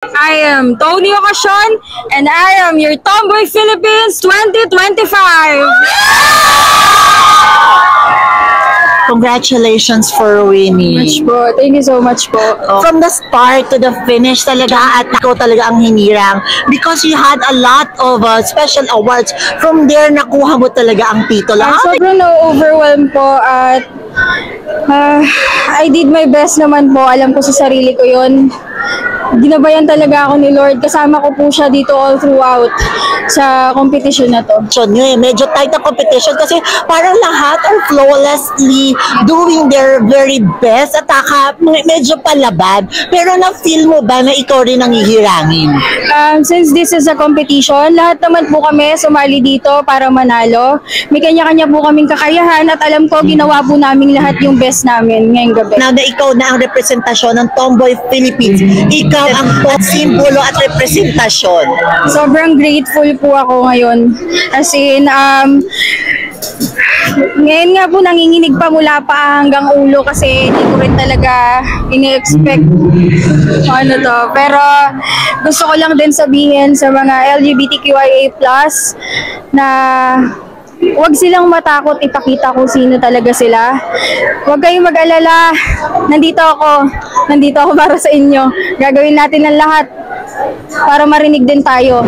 I am Tony Ocasio and I am your Tomboy Philippines 2025! Congratulations for winning. Much po. Thank you so much po. From the start to the finish talaga at ako talaga ang hinirang because you had a lot of special awards. From there, nakuha mo talaga ang titulo. Sobrang na-overwhelm po at I did my best naman po. Alam ko sa sarili ko yun. Ginabayan talaga ako ni Lord. Kasama ko po siya dito all throughout sa competition na to. So, medyo tight ang competition kasi parang lahat are flawlessly doing their very best at medyo palaban. Pero na-feel mo ba na ikaw rin ang hihirangin? Since this is a competition, lahat naman po kami sumali dito para manalo. May kanya-kanya po kaming kakayahan at alam ko ginawa po namin lahat yung best namin ngayong gabi. Now na ikaw na ang representasyon ng Tomboy Philippines, ikaw ang simbolo at representasyon. Sobrang grateful po ako ngayon. As in, ngayon nga po nanginginig pa mula pa hanggang ulo kasi hindi ko rin talaga ini-expect ano to. Pero gusto ko lang din sabihin sa mga LGBTQIA+ na huwag silang matakot ipakita kung sino talaga sila. Huwag kayong mag-alala. Nandito ako para sa inyo. Gagawin natin ang lahat para marinig din tayo.